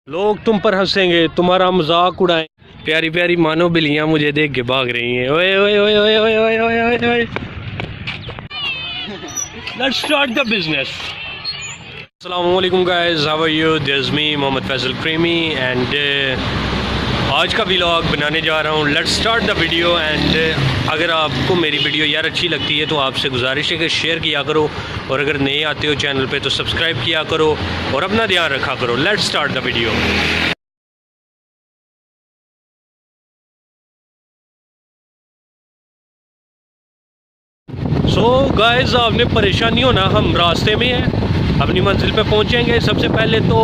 लोग तुम पर हंसेंगे, तुम्हारा मजाक उड़ाएं। प्यारी प्यारी मानो बिल्लियां मुझे देख के भाग रही हैं। ओए ओए ओए ओए ओए ओए ओए ओए ओए। Let's start the business. अस्सलाम वालेकुम guys, how are you? This is me Mohammad Faisal क्रीमी एंड आज का व्लॉग बनाने जा रहा हूँ। Let's start the video. And अगर आपको मेरी वीडियो यार अच्छी लगती है तो आपसे गुजारिश है कि शेयर किया करो, और अगर नए आते हो चैनल पे तो सब्सक्राइब किया करो और अपना ध्यान रखा करो। Let's start the video. So guys, आपने परेशानी हो ना, हम रास्ते में हैं, अपनी मंजिल पे पहुंचेंगे। सबसे पहले तो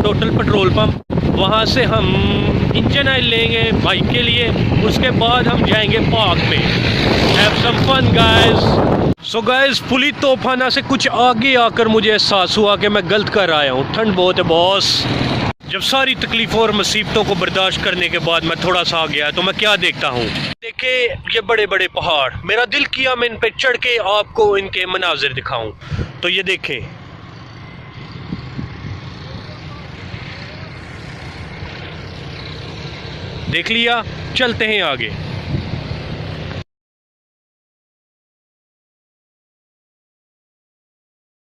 टोटल पेट्रोल पंप, वहां से हम इंजन ऑयल लेंगे बाइक के लिए। उसके बाद हम जाएंगे पार्क में। Have some fun guys. So guys, पुली तोफाना से कुछ आगे आकर मुझे एहसास हुआ कि मैं गलत कर आया हूँ। ठंड बहुत है बॉस। जब सारी तकलीफ़ों और मुसीबतों को बर्दाश्त करने के बाद मैं थोड़ा सा आ गया तो मैं क्या देखता हूँ। देखे ये बड़े बड़े पहाड़, मेरा दिल किया मैं इन पे चढ़ के आपको इनके मनाजिर दिखाऊं। तो ये देखें, देख लिया, चलते हैं आगे।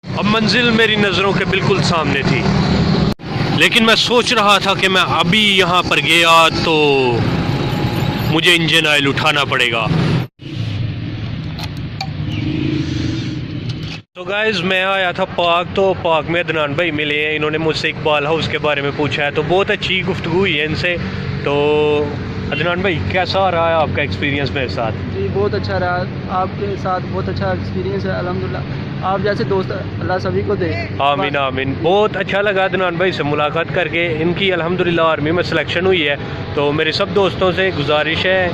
अब मंजिल मेरी नज़रों के बिल्कुल सामने थी, लेकिन मैं सोच रहा था कि मैं अभी यहाँ पर गया तो मुझे इंजन ऑयल उठाना पड़ेगा। तो गाइज, मैं आया था पार्क, तो पार्क में अदनान भाई मिले हैं। इन्होंने मुझसे इकबाल हाउस के बारे में पूछा है, तो बहुत अच्छी गुफ्तगू हुई है इनसे। तो अदनान भाई, कैसा रहा है आपका एक्सपीरियंस मेरे साथ? जी बहुत अच्छा रहा, आपके साथ बहुत अच्छा एक्सपीरियंस है अल्हम्दुलिल्लाह। आप जैसे दोस्त अल्लाह सभी को दे। आमीन आमीन। बहुत अच्छा लगा अदनान भाई से मुलाकात करके। इनकी अल्हम्दुलिल्लाह आर्मी में सिलेक्शन हुई है। तो मेरे सब दोस्तों से गुजारिश है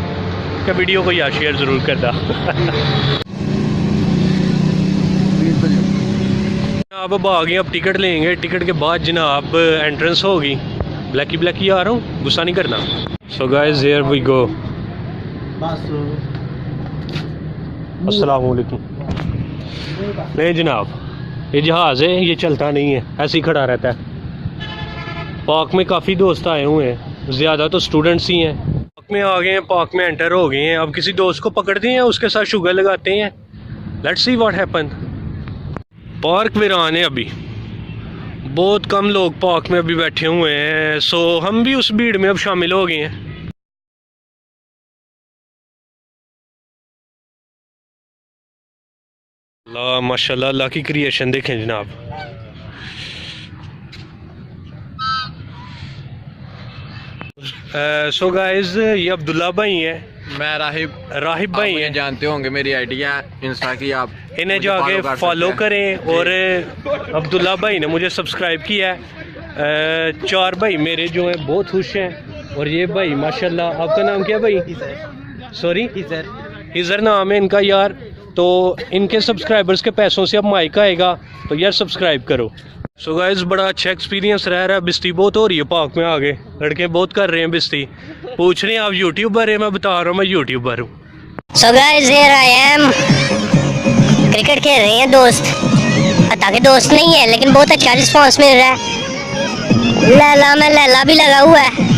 कि वीडियो को यार शेयर ज़रूर करना। जनाब अब आ गए, अब टिकट लेंगे। टिकट के बाद जनाब एंट्रेंस होगी। ब्लैकी ब्लैकी आ रहा हूँ, गुस्सा नहीं करना। So guys, here we go. अस्सलाम वालेकुम। नहीं जनाब, ये जहाज़ है, ये चलता नहीं है, ऐसे ही खड़ा रहता है। पार्क में काफ़ी दोस्त आए हुए हैं, ज़्यादा तो स्टूडेंट्स ही हैं। पार्क में आ गए हैं, पार्क में एंटर हो गए हैं। अब किसी दोस्त को पकड़ते हैं, उसके साथ शुगर लगाते हैं। Let's see what happen. Park वीरान है, अभी बहुत कम लोग पार्क में अभी बैठे हुए हैं। सो हम भी उस भीड़ में अब शामिल हो गए हैं। अल्लाह माशाल्लाह, अल्लाह की क्रिएशन देखें जनाब। सो गाइस, ये अब्दुल्ला भाई हैं। मैं राहिब भाई हैं, जानते होंगे, मेरी आइडिया इंस्टा की, आप इन्हें जाके फॉलो करें। और अब्दुल्ला भाई ने मुझे सब्सक्राइब किया है। चार भाई मेरे जो हैं बहुत खुश हैं। और ये भाई माशाल्लाह, आपका नाम क्या भाई? सॉरी, हिजर नाम है इनका यार। तो इनके सब्सक्राइबर्स के पैसों से अब माइक आएगा, तो यार सब्सक्राइब करो। सो गाइस, बड़ा अच्छा एक्सपीरियंस रह रहा है। बिस्ती बहुत हो रही है पार्क में, आगे लड़के बहुत कर रहे हैं बिस्ती। पूछ रहे हैं आप यूट्यूबर है? मैं बता रहा हूँ मैं यूट्यूबर हूँ। सो guys, here I am. Cricket खेल रहे हैं दोस्त, ताकि दोस्त नहीं है लेकिन बहुत अच्छा रिस्पांस मिल रहा है। लैला में लैला भी लगा हुआ है।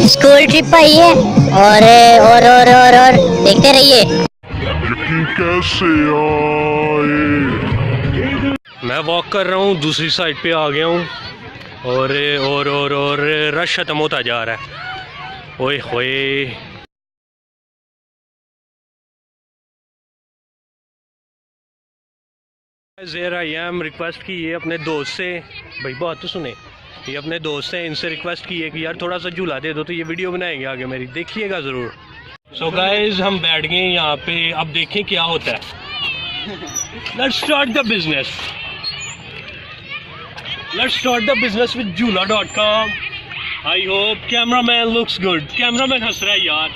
स्कूल ट्रिप आई है और देखते रहिए। कैसे आए? मैं वॉक कर रहा हूँ, दूसरी साइड पे आ गया हूँ। और रश खत्म होता जा रहा है। ओए होए, ज़रा याम रिक्वेस्ट की है अपने दोस्त से। भाई बात तो सुने, ये अपने दोस्त हैं, इनसे रिक्वेस्ट की है कि यार थोड़ा सा झूला दे दो, तो ये वीडियो बनाएंगे आगे मेरी, देखिएगा ज़रूर। सो गाइस, हम बैठ गए यहाँ पे, अब देखें क्या होता है। Let's start the business. Let's start the business with झूला.com। I hope cameraman looks good. Cameraman हंस रहा है यार,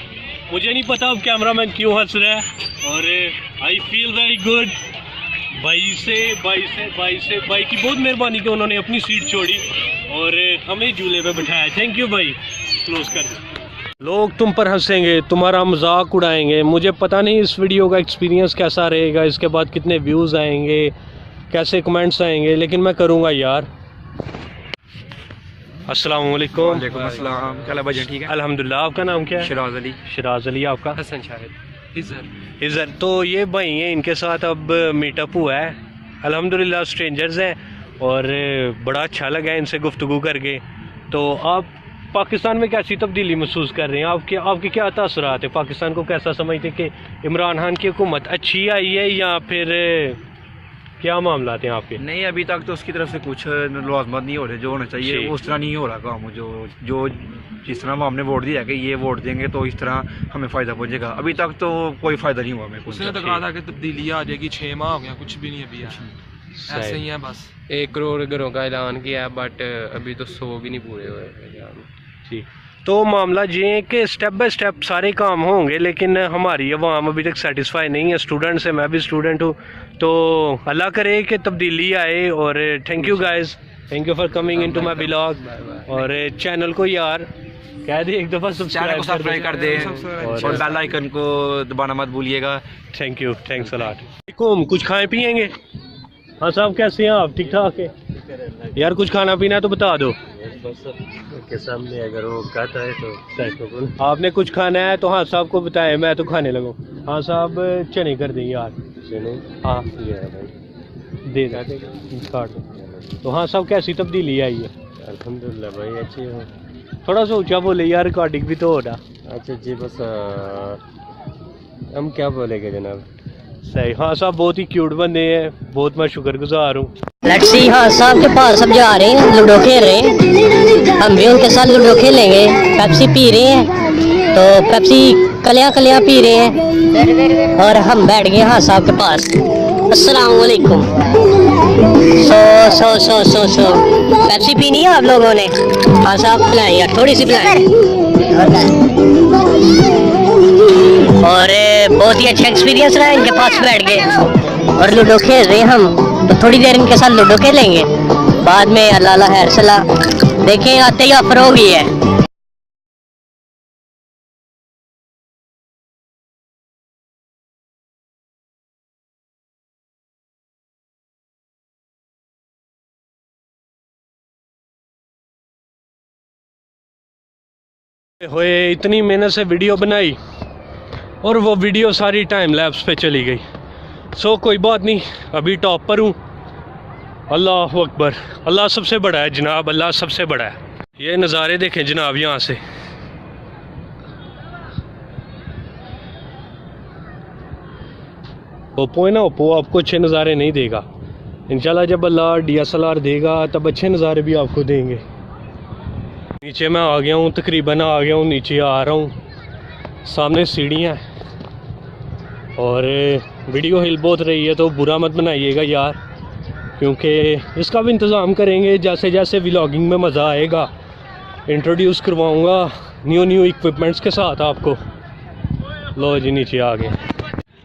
मुझे नहीं पता अब कैमरामैन क्यों हंस रहा है। और आई फील वेरी गुड। भाई की बहुत मेहरबानी कि उन्होंने अपनी सीट छोड़ी और हमें झूले पे बिठाया। थैंक यू भाई। क्लोज कर। लोग तुम पर हंसेंगे, तुम्हारा मजाक उड़ाएंगे। मुझे पता नहीं इस वीडियो का एक्सपीरियंस कैसा रहेगा, इसके बाद कितने व्यूज़ आएंगे। कैसे कमेंट्स आएंगे, लेकिन मैं करूँगा यार। अस्सलाम वालेकुम। वालेकुम अस्सलाम। क्या हाल है? ठीक है अल्हम्दुलिल्लाह। आपका नाम क्या है? शिराज अली। शिराज अली। आपका? हसन शाहिद। इज़र। तो ये भाई हैं, इनके साथ अब मीटअप हुआ है। अल्हम्दुलिल्लाह स्ट्रेंजर्स हैं और बड़ा अच्छा लगा इनसे गुफ्तगू करके। तो आप पाकिस्तान में कैसी तब्दीली महसूस कर रहे हैं? आपके क्या तासुरात है? पाकिस्तान को कैसा समझते कि इमरान खान की हुकूमत अच्छी आई है या फिर क्या मामला हैं आपके? नहीं, अभी तक तो उसकी तरफ से कुछ मुलाजमत नहीं हो रहे जो होना चाहिए, उस तरह नहीं हो रहा काम। जो जिस तरह हमने वोट दिया कि ये वोट देंगे तो इस तरह हमें फ़ायदा पहुंचेगा, अभी तक तो कोई फ़ायदा नहीं हुआ हमें। उसने तो कहा था कि तब्दीली आ जाएगी, 6 माह हो गया, कुछ भी नहीं अभी ऐसे ही है बस। 1 करोड़ घरों का ऐलान किया बट अभी तो 100 भी नहीं पूरे हुए। जी, तो मामला ये है कि स्टेप बाय स्टेप सारे काम होंगे, लेकिन हमारी अवाम अभी तक सेटिस्फाई नहीं है। स्टूडेंट्स है, मैं भी स्टूडेंट हूँ, तो अल्लाह करे कि तब्दीली आए। और thank you guys, thank you for coming into my vlog. और चैनल को यार कह दे एक दफ़ा सब्सक्राइब कर दें और बेल आइकन को दबाना मत भूलिएगा। Thank you, thanks a lot. कुछ खाएं पिएंगे? हाँ साहब, कैसे हैं आप? ठीक ठाक है यार। कुछ खाना पीना है तो बता दो के सामने, अगर वो कहता है तो आपने कुछ खाना है तो हाँ साहब को बताएं, मैं तो खाने लगूँ। हाँ साहब, चने कर दें यार। चने? हाँ दे काट दो। तो हाँ साहब, कैसी तब्दीली आई है? अल्हम्दुलिल्लाह भाई अच्छी हो। थोड़ा सा ऊंचा बोले यार, रिकॉर्डिंग भी तो हो रहा। अच्छा जी, बस हम क्या बोलेंगे जनाब। सही। हाँ साहब, बहुत ही क्यूट बंदे हैं, बहुत मैं शुक्रगुजार हूँ। Let's see. हाँ साहब के पास सब जा रहे हैं, लूडो खेल रहे हैं, हम भी उनके साथ लूडो खेलेंगे। पेप्सी पी रहे हैं, तो पेप्सी कलियां कलियां पी रहे हैं और हम बैठ गए हाँ साहब के पास। अस्सलाम वालेकुम। सो पेप्सी पीनी है आप लोगों ने? हाँ साहब पिलाएं यार, थोड़ी सी पिलाएं। और बहुत ही अच्छा एक्सपीरियंस रहा, इनके पास बैठ गए और लूडो खेल रहे हैं हम। तो थोड़ी देर इनके साथ लूडो खेलेंगे, बाद में अल्लाह खैर सला देखें आते ही ऑफर हो गई है। होए इतनी मेहनत से वीडियो बनाई और वो वीडियो सारी टाइम लैप्स पे चली गई। सो कोई बात नहीं, अभी टॉप पर हूँ। अल्लाह अकबर, अल्लाह सबसे बड़ा है जनाब, अल्लाह सबसे बड़ा है। ये नज़ारे देखें जनाब यहाँ से। ओप्पो है ना, ओप्पो आपको अच्छे नज़ारे नहीं देगा। इंशाल्लाह जब अल्लाह DSLR देगा तब अच्छे नज़ारे भी आपको देंगे। नीचे मैं आ गया हूँ, तकरीबन आ गया हूँ, नीचे आ रहा हूँ। सामने सीढ़ियाँ और वीडियो हिल बहुत रही है, तो बुरा मत बनाइएगा यार, क्योंकि इसका भी इंतज़ाम करेंगे। जैसे जैसे व्लॉगिंग में मज़ा आएगा इंट्रोड्यूस करवाऊँगा न्यू इक्विपमेंट्स के साथ आपको। लो जी, नीचे आ गए।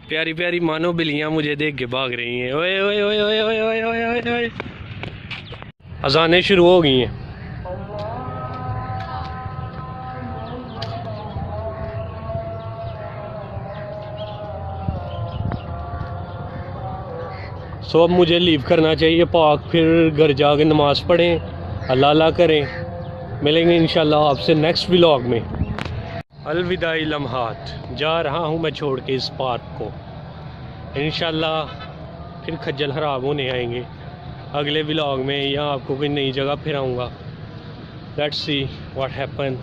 प्यारी प्यारी मानो बिल्लियाँ मुझे देख के भाग रही हैं। ओए ओए ओए ओए ओए ओए ओए ओए। अज़ानें शुरू हो गई हैं। सो अब मुझे लीव करना चाहिए पाक, फिर घर जाके नमाज़ पढ़ें, अल्लाह अल्लाह करें। मिलेंगे इंशाल्लाह आपसे नेक्स्ट व्लॉग में। अलविदाई लम्हात, जा रहा हूँ मैं छोड़ के इस पार्क को। इंशाल्लाह फिर खज्जल खराब होने आएंगे अगले व्लॉग में, या आपको कोई नई जगह फिर आऊँगा। Let's see what happen.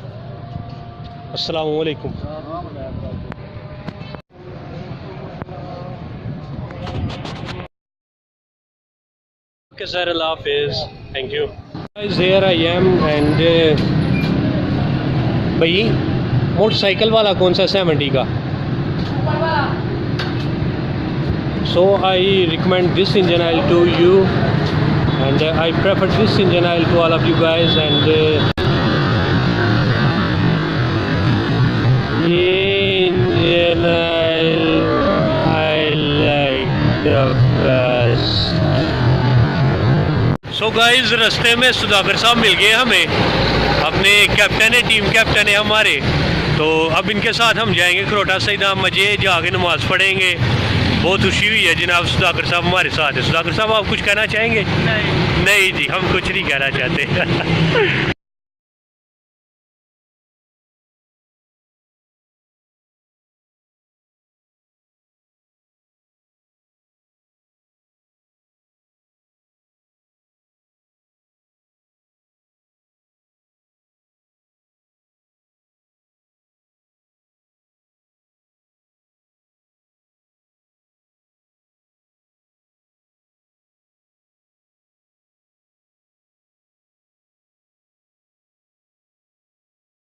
अस्सलाम वालेकुम। Okay sir, Allah Hafiz. Thank you. Guys, here I am and भाई मोटरसाइकिल वाला कौन सा 70 का? So I recommend this engine oil to you and I prefer this engine oil to all of you guys and engine oil I like the best. So guys, रास्ते में सुधाकर साहब मिल गए हमें, अपने कैप्टन है, टीम कैप्टन है हमारे। तो अब इनके साथ हम जाएंगे खरोटा सईदा मजे, जाके नमाज़ पढ़ेंगे बहुत खुशी हुई है जनाब, सुधाकर साहब हमारे साथ है। सुधाकर साहब आप कुछ कहना चाहेंगे? नहीं जी, हम कुछ नहीं कहना चाहते।